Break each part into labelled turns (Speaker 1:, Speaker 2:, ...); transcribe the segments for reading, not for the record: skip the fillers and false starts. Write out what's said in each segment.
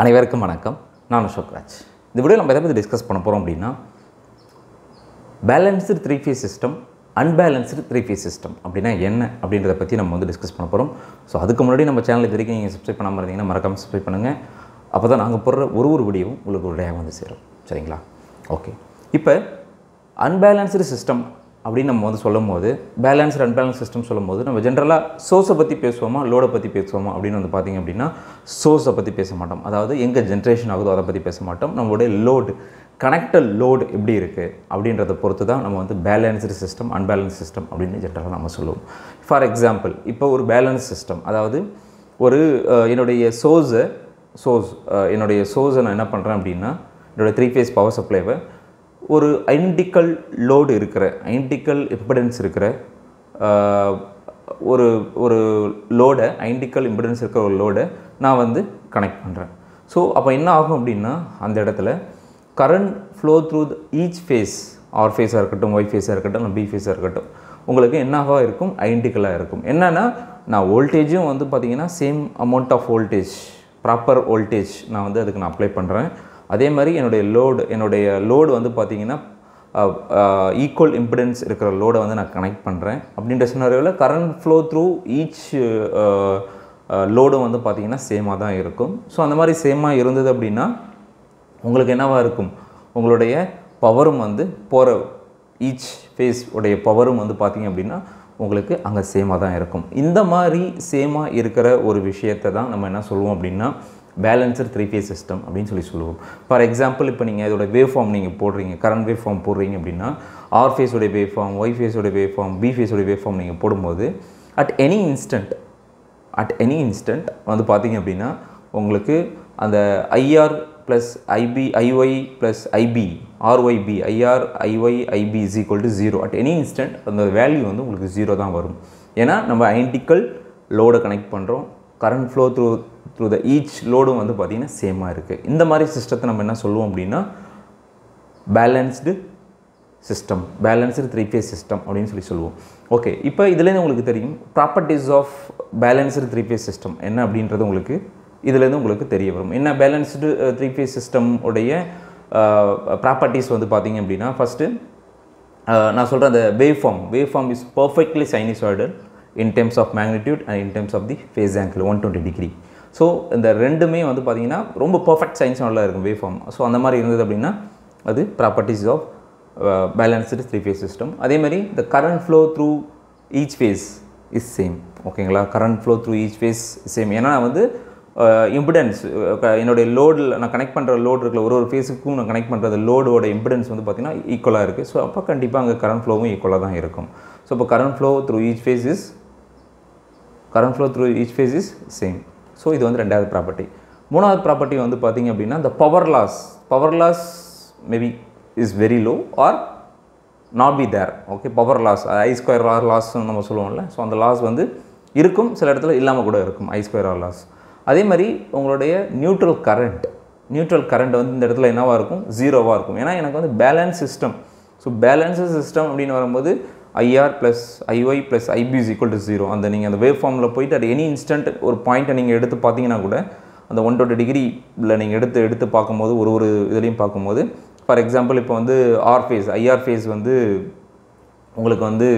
Speaker 1: அனைவருக்கும் வணக்கம். நான் அசோக்ராஜ். இந்த வீடியோ நம்ம எதை பற்றி டிஸ்கஸ் பண்ண போகிறோம் அப்படின்னா, balanced three phase system, unbalanced three phase system அப்படின்னா என்ன அப்படின்றத பற்றி நம்ம வந்து டிஸ்கஸ் பண்ண போகிறோம். ஸோ அதுக்கு முன்னாடி நம்ம சேனல் இது வரைக்கும் நீங்கள் சப்ஸ்கிரைப் பண்ணாமல் இருந்தீங்கன்னா மறக்காமல் சப்ஸ்கிரைப் பண்ணுங்கள். அப்போ தான் நாங்கள் போடுற ஒரு வீடியோவும் உங்களுக்கு ஒரு டேயாக வந்து சேரும். சரிங்களா? ஓகே. இப்போ அன்பேலன்ஸ்டு சிஸ்டம் அப்படின்னு நம்ம வந்து சொல்லும் போது, பேலன்ஸ்டு அன்பேலன்ஸ் சிஸ்டம் சொல்லும் போது நம்ம ஜென்ரலாக சோர்ஸை பற்றி பேசுவோமா, லோடை பற்றி பேசுவோமா அப்படின்னு வந்து பார்த்திங்க அப்படின்னா, சோர்ஸை பற்றி பேச மாட்டோம். அதாவது எங்கே ஜென்ரேஷன் ஆகுதோ அதை பற்றி பேச மாட்டோம். நம்மளுடைய லோடு, கனெக்டட் லோடு எப்படி இருக்குது அப்படின்றத பொறுத்து தான் நம்ம வந்து பேலன்ஸ்டு சிஸ்டம், அன்பேலன்ஸ் சிஸ்டம் அப்படின்னு ஜென்ரலாக நம்ம சொல்லுவோம். ஃபார் எக்ஸாம்பிள், இப்போ ஒரு பேலன்ஸ் சிஸ்டம், அதாவது ஒரு என்னுடைய சோர்ஸை நான் என்ன பண்ணுறேன் அப்படின்னா, என்னுடைய த்ரீ ஃபேஸ் பவர் சப்ளைவை ஒரு ஐடென்டிக்கல் லோடு இருக்கிற, ஐடென்டிக்கல் இம்பிடன்ஸ் இருக்கிற ஒரு லோடை, ஐடென்டிக்கல் இம்பிடன்ஸ் இருக்கிற ஒரு லோடை நான் வந்து கனெக்ட் பண்ணுறேன். ஸோ அப்போ என்ன ஆகும் அப்படின்னா, அந்த இடத்துல current flow through each phase, R ஃபேஸாக இருக்கட்டும், ஒய் ஃபேஸாக இருக்கட்டும், பி ஃபேஸாக இருக்கட்டும், உங்களுக்கு என்னவா இருக்கும், ஐடென்டிக்கலாக இருக்கும். என்னென்னா, நான் வோல்டேஜும் வந்து பார்த்திங்கன்னா same amount of voltage, proper voltage நான் வந்து அதுக்கு நான் அப்ளை பண்ணுறேன். அதே மாதிரி என்னுடைய லோடு வந்து பார்த்திங்கன்னா ஈக்குவல் இம்பிடன்ஸ் இருக்கிற லோடை வந்து நான் கனெக்ட் பண்ணுறேன். அப்படின்ற சினாரியோவில் கரண்ட் ஃப்ளோ த்ரூ ஈச் லோடும் வந்து பார்த்திங்கன்னா சேமாக தான் இருக்கும். ஸோ அந்த மாதிரி சேமாக இருந்தது அப்படின்னா உங்களுக்கு என்னவாக இருக்கும், உங்களுடைய பவரும் வந்து போகிற ஈச் ஃபேஸ் உடைய பவரும் வந்து பார்த்திங்க அப்படின்னா உங்களுக்கு அங்கே சேமாக தான் இருக்கும். இந்த மாதிரி சேமாக இருக்கிற ஒரு விஷயத்தை தான் நம்ம என்ன சொல்லுவோம் அப்படின்னா, பேலன்ஸ்டு த்ரீ ஃபேஸ் சிஸ்டம் அப்படின்னு சொல்லுவோம். ஃபார் எக்ஸாம்பிள், இப்போ நீங்கள் இதோட வேவ் ஃபார்ம் நீங்கள் போடுறீங்க, கரண்ட் வேவ் ஃபார்ம் போடுறீங்க அப்படின்னா, ஆர் ஃபேஸோடைய வேவ் ஃபார்ம், ஒய் ஃபேஸோடைய வேவ் ஃபார்ம், பி ஃபேஸோடைய வேவ் ஃபார்ம் நீங்கள் போடும்போது அட் எனி இன்ஸ்டன்ட் வந்து பார்த்திங்க அப்படின்னா உங்களுக்கு அந்த IR plus IP, ஐஒய் plus IP, RYB, IR ஐஒய் IP is equal to 0. At any instant அந்த வேல்யூ வந்து உங்களுக்கு 0 தான் வரும். ஏன்னா நம்ம ஐடென்டிக்கல் லோடை கனெக்ட் பண்ணுறோம், current flow through the each லோடும் வந்து பார்த்திங்கன்னா சேமாக இருக்குது. இந்த மாதிரி சிஸ்டத்தை நம்ம என்ன சொல்லுவோம் அப்படின்னா, balanced system, balanced three phase system அப்படின்னு சொல்லுவோம். ஓகே. இப்போ இதுலேருந்து உங்களுக்கு தெரியும் properties of balanced three phase system என்ன அப்படின்றது உங்களுக்கு இதுலேருந்து உங்களுக்கு தெரிய வரும். என்ன பேலன்ஸ்டு த்ரீ ஃபேஸ் சிஸ்டம் உடைய ப்ராப்பர்ட்டிஸ் வந்து பார்த்திங்க அப்படின்னா, ஃபஸ்ட்டு நான் சொல்கிற அந்த wave form is perfectly sinusoidal in terms of magnitude and in terms of the phase angle 120 degree. So இந்த ரெண்டுமே வந்து பார்த்திங்கன்னா ரொம்ப பர்ஃபெக்ட் சைனூசாய்டலாக இருக்கும் வேவ் ஃபார்ம். ஸோ அந்த மாதிரி இருந்தது அப்படின்னா அது properties of balanced three phase system. அதேமாதிரி the current flow through each phase is same. ஓகேங்களா? Current flow through each phase same. ஏன்னா வந்து இம்பிடன்ஸ், என்னுடைய லோடில் நான் கனெக்ட் பண்ணுற லோடு இருக்கிற ஒரு ஃபேஸுக்கும் நான் கனெக்ட் பண்ணுற லோடோட இம்பிடன்ஸ் வந்து பார்த்திங்கன்னா ஈக்குவலாக இருக்குது. ஸோ அப்போ கண்டிப்பாக அங்கே கரண்ட் ஃப்ளோவும் ஈக்குவலாக தான் இருக்கும். ஸோ இப்போ current flow through each phase is same. So இது வந்து ரெண்டாவது ப்ராப்பர்ட்டி. மூணாவது ப்ராப்பர்ட்டி வந்து பார்த்திங்க அப்படின்னா, இந்த power loss maybe is very low or not be there. Okay. Power loss, I square R லாஸ்ன்னு நம்ம சொல்லுவோம்ல. ஸோ அந்த லாஸ் வந்து இருக்கும், சில இடத்துல இல்லாமல் கூட இருக்கும், ஐ ஸ்கொயர் ஆர் லாஸ். அதே மாதிரி உங்களுடைய நியூட்ரல் கரண்ட் வந்து இந்த இடத்துல என்னவாக இருக்கும், 0வாக இருக்கும். ஏன்னா எனக்கு வந்து balance system. So balance system அப்படின்னு வரும்போது IR plus ஐஒய் plus IP is equal to 0. அந்த நீங்கள் அந்த வேவ் ஃபார்மில் போயிட்டு அட் எனி இன்ஸ்டன்ட் ஒரு பாயிண்ட்டை நீங்கள் எடுத்து பார்த்தீங்கன்னா கூட அந்த 120 டிகிரியில் நீங்கள் எடுத்து பார்க்கும்போது ஒரு இதுலேயும் பார்க்கும்போது, ஃபார் எக்ஸாம்பிள் இப்போ வந்து ஐஆர் ஃபேஸ் வந்து உங்களுக்கு வந்து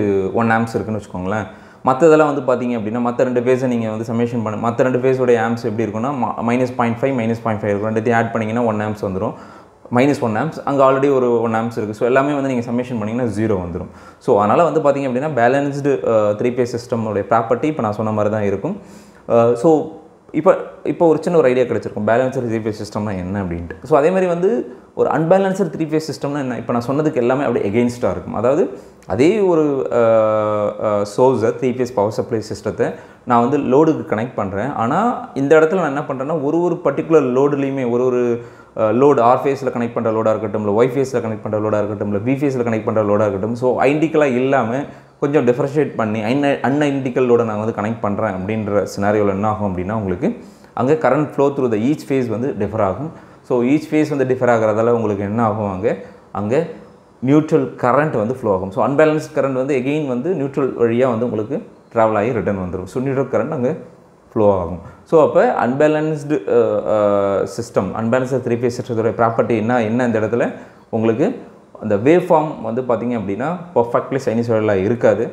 Speaker 1: 1 ஆம்ப்ஸ் இருக்குதுன்னு வச்சுக்கோங்களேன். மற்ற இதெல்லாம் வந்து பார்த்திங்க அப்படின்னா, மற்ற ரெண்டு ஃபேஸை நீங்கள் வந்து சமேஷன் பண்ண, மற்ற ரெண்டு ஃபேஸோடைய ஆம்ப்ஸ் எப்படி இருக்குன்னா -0.5 இருக்கும். ரெண்டுத்தையும் ஆட் பண்ணிங்கன்னா 1 ஆம்ப்ஸ் வந்துடும். -1 ஆம்ப்ஸ், அங்கே ஆல்ரெடி ஒரு 1 ஆம்ப்ஸ் இருக்குது. ஸோ எல்லாமே வந்து நீங்கள் சமேஷன் பண்ணிங்கன்னா 0 வந்துடும். ஸோ அதனால் வந்து பார்த்திங்க அப்படின்னா பேலன்ஸ்டு த்ரீ ஃபேஸ் சிஸ்டமுடைய ப்ராப்பர்ட்டி இப்போ நான் சொன்ன மாதிரி தான் இருக்கும். ஸோ இப்போ ஒரு சின்ன ஒரு ஐடியா கிடச்சிருக்கும் பேலன்ஸ்டு த்ரீ ஃபேஸ் சிஸ்டம்னா என்ன அப்படின்ட்டு. ஸோ அதேமாதிரி வந்து ஒரு அன்பேலன்ஸ்டு த்ரீ ஃபேஸ் சிஸ்டம்னா என்ன, இப்போ நான் சொன்னதுக்கு எல்லாமே அப்படியே எகெயின்ஸ்டாக இருக்கும். அதாவது அதே ஒரு சோர்ஸை, த்ரீ ஃபேஸ் பவர் சப்ளை சிஸ்டத்தை நான் வந்து லோடுக்கு கனெக்ட் பண்ணுறேன். ஆனால் இந்த இடத்துல நான் என்ன பண்ணுறேன்னா, ஒரு பர்டிகுலர் லோடுலேயுமே ஒரு லோடு, ஆர் ஃபேஸில் கனெக்ட் பண்ணுற லோடாக இருக்கட்டும், இல்லை ஒய் ஃபேஸில் கனெக்ட் பண்ணுற லோடாக இருக்கட்டும், இல்லை பி ஃபேஸில் கனெக்ட் பண்ணுற லோடாக இருக்கட்டும், ஸோ ஐடென்டிக்கலாக இல்லாமல் கொஞ்சம் டிஃபரன்ஷியேட் பண்ணி அன்ஐடென்டிக்கல் லோடை நான் வந்து கனெக்ட் பண்ணுறேன் அப்படின்ற சினாரியோவில் என்ன ஆகும் அப்படின்னா, உங்களுக்கு அங்கே current flow through the each phase வந்து டிஃபர் ஆகும். ஸோ ஈச் ஃபேஸ் வந்து டிஃபர் ஆகிறதால உங்களுக்கு என்ன ஆகும், அங்கே நியூட்ரல் கரண்ட் வந்து ஃப்ளோ ஆகும். ஸோ அன்பேலன்ஸ்ட் கரண்ட் வந்து எகெயின் வந்து நியூட்ரல் வழியாக வந்து உங்களுக்கு ட்ராவல் ஆகி ரிட்டர்ன் வந்துடும். ஸோ நியூட்ரல் கரண்ட் அங்கே ஃப்ளோ ஆகும். ஸோ அப்போ அன்பேலன்ஸ்டு சிஸ்டம், அன்பேலன்ஸ்டு 3 phase சிஸ்டத்தோட ப்ராப்பர்ட்டி என்ன இந்த இடத்துல உங்களுக்கு அந்த வேவ் ஃபார்ம் வந்து பார்த்திங்க அப்படின்னா பர்ஃபெக்ட்லி சைனூசாய்டலாக இருக்காது.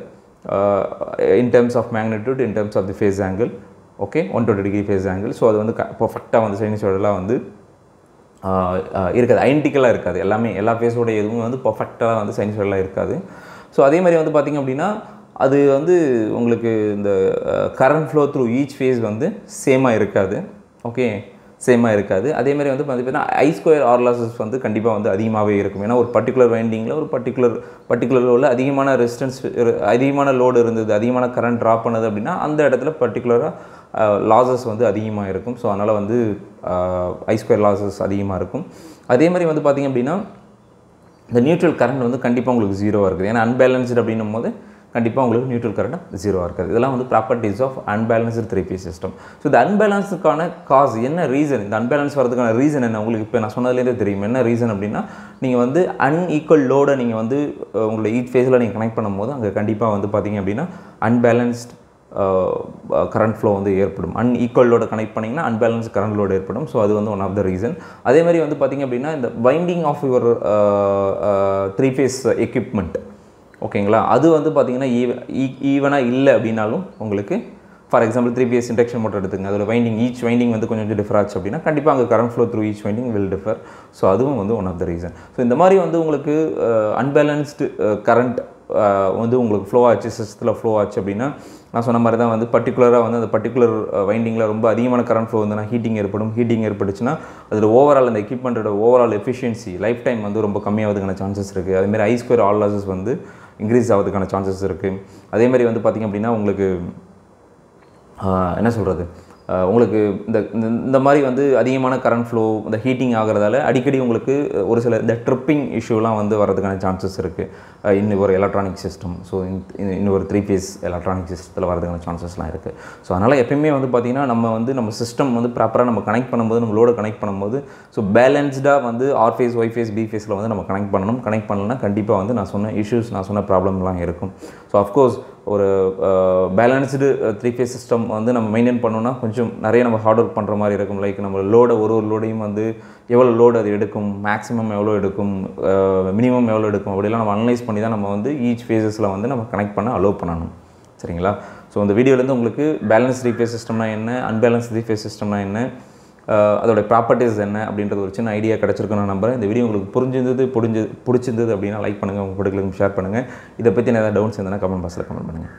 Speaker 1: In terms of magnitude, in terms of the phase angle, okay 120 degree phase angle. So அது வந்து பர்ஃபெக்டாக வந்து சைனூசாய்டலாக வந்து இருக்காது, ஐடென்டிக்கலாக இருக்காது. எல்லா ஃபேஸோட எதுவும் வந்து பர்ஃபெக்டாக வந்து சைனூசாய்டலாக இருக்காது. ஸோ அதே மாதிரி வந்து பார்த்திங்க அப்படின்னா அது வந்து உங்களுக்கு இந்த current flow through each phase வந்து சேமாக இருக்காது, ஓகே சேமாக இருக்காது. அதேமாதிரி வந்து பார்த்திங்கன்னா I² R losses வந்து கண்டிப்பாக வந்து அதிகமாகவே இருக்கும். ஏன்னா ஒரு பர்டிகுலர் வைண்டிங்கில் ஒரு பர்டிகுலர் லோடில் அதிகமான ரெசிஸ்டன்ஸ், அதிகமான லோடு இருந்தது, அதிகமான கரண்ட் ட்ராப் பண்ணது அப்படின்னா அந்த இடத்துல பர்டிகுலராக லாஸஸ் வந்து அதிகமாக இருக்கும். ஸோ அதனால் வந்து I² லாஸஸ் அதிகமாக இருக்கும். அதே மாதிரி வந்து பார்த்திங்க அப்படின்னா இந்த நியூட்ரல் கரண்ட் வந்து கண்டிப்பாக உங்களுக்கு 0 இருக்குது. ஏன்னா அன்பேலன்ஸ்டு அப்படின்னும் போது கண்டிப்பாக உங்களுக்கு நியூட்ரல் கரண்ட் 0 இருக்காது. இதெல்லாம் வந்து properties of unbalanced 3 phase system. So இந்த அன்பேலன்ஸுக்கான காஸ் என்ன, ரீசன், இந்த அன்பேலன்ஸ் வரதுக்கான ரீசன் என்ன உங்களுக்கு இப்போ நான் சொன்னதுலேருந்தே தெரியும். என்ன ரீசன் அப்படின்னா நீங்கள் வந்து அன்ஈக்குவல் லோடை நீங்கள் வந்து உங்களோட ஈச் ஃபேஸில் நீங்கள் கனெக்ட் பண்ணும்போது அங்கே கண்டிப்பாக வந்து பார்த்திங்க அப்படின்னா அன்பேலன்ஸ்ட் கரண்ட் ஃப்ளோ வந்து ஏற்படும். அன்ஈக்குவல் லோட கனெக்ட் பண்ணிங்கன்னா அன்பேலன்ஸ் கரண்ட் லோடு ஏற்படும். ஸோ அது வந்து ஒன் ஆஃப் த ரீசன். அதே மாதிரி வந்து பார்த்திங்க அப்படின்னா இந்த winding of your 3 phase equipment, ஓகேங்களா, அது வந்து பார்த்திங்கன்னா ஈவனாக இல்லை அப்படின்னாலும் உங்களுக்கு for example 3 phase induction motor எடுத்துங்க, அதோட வைண்டிங் ஈச் வைண்டிங் வந்து கொஞ்சம் டிஃபர் ஆச்சு அப்படின்னா கண்டிப்பாக அங்கே current flow through each winding will differ. So அதுவும் வந்து one of the reason. So இந்த மாதிரி வந்து உங்களுக்கு அன்பேலன்ஸ்டு கரண்ட் வந்து உங்களுக்கு ஃப்ளோ ஆச்சு, சிஸ்டத்தில் ஃப்ளோ ஆச்சு அப்படின்னா நான் சொன்ன மாதிரி தான் வந்து பர்டிகுலராக வந்து அந்த பர்டிகுலர் வைண்டிங்கில் ரொம்ப அதிகமான கரண்ட் ஃப்ளோ வந்து ஹீட்டிங் ஏற்பட்டுச்சுன்னா அதில் ஓவரால் அந்த எக்யூப்மெண்ட்டோட ஓவரால் எஃபிஷியன்சி லைஃப் டைம் வந்து ரொம்ப கம்மியாகிறதுக்கான சான்சஸ் இருக்குது. அதேமாதிரி I² R losses வந்து இன்க்ரீஸ் ஆகிறதுக்கான சான்சஸ் இருக்குது. அதேமாதிரி வந்து பார்த்திங்க அப்படின்னா உங்களுக்கு என்ன சொல்கிறது, உங்களுக்கு இந்த மாதிரி வந்து அதிகமான கரண்ட் ஃப்ளோ இந்த ஹீட்டிங் ஆகிறதால அடிக்கடி உங்களுக்கு ஒரு சில இந்த ட்ரிப்பிங் இஷ்யூலாம் வந்து வரதுக்கான சான்சஸ் இருக்குது இன்னும் ஒரு எலக்ட்ரானிக் சிஸ்டம். ஸோ இன்னும் ஒரு 3 phase எலக்ட்ரானிக் சிஸ்டத்தில் வரதுக்கான சான்சஸ்லாம் இருக்குது. ஸோ அதனால் எப்பயுமே வந்து பார்த்திங்கன்னா நம்ம சிஸ்டம் வந்து ப்ராப்பராக நம்ம கனெக்ட் பண்ணும்போது, நம்ம லோடை கனெக்ட் பண்ணும்போது ஸோ பேலன்ஸ்டாக வந்து R phase, Y phase, B phaseல வந்து நம்ம கனெக்ட் பண்ணணும். கனெக்ட் பண்ணலன்னா கண்டிப்பாக வந்து நான் சொன்ன ப்ராப்ளம்லாம் இருக்கும். ஸோ அஃப்கோர்ஸ் ஒரு பேலன்ஸ்டு 3 phase சிஸ்டம் வந்து நம்ம மெயின்டைன் பண்ணோன்னா கொஞ்சம் நிறைய நம்ம ஹார்ட் ஒர்க் பண்ணுற மாதிரி இருக்கும். லைக் நம்ம லோடை ஒரு லோடையும் வந்து எவ்வளோ லோடு அது எடுக்கும், மேக்ஸிமம் எவ்வளோ எடுக்கும், மினிமம் எவ்வளோ எடுக்கும், அப்படிலாம் நம்ம அனலைஸ் பண்ணி தான் நம்ம வந்து ஈச் ஃபேஸஸில் வந்து நம்ம கனெக்ட் பண்ண அலோவ் பண்ணணும். சரிங்களா? ஸோ இந்த வீடியோலேருந்து உங்களுக்கு பேலன்ஸ் 3 phase சிஸ்டம்னா என்ன, அன்பேலன்ஸ் 3 phase சிஸ்டம்னா என்ன, அதோடய ப்ராப்பர்ட்டிஸ் என்ன அப்படின்றது ஒரு சின்ன ஐடியா கிடச்சிருக்குன்னு நான் நம்புறேன். இந்த வீடியோ உங்களுக்கு பிடிச்சிருந்தது அப்படின்னா லைக் பண்ணுங்கள், உங்கள் பிடிக்கலுக்கு ஷேர் பண்ணுங்கள். இதை பற்றி ஏதாவது டவுட்ஸ் இருந்தால் கமெண்ட் பாக்ஸில் கமெண்ட் பண்ணுங்கள்.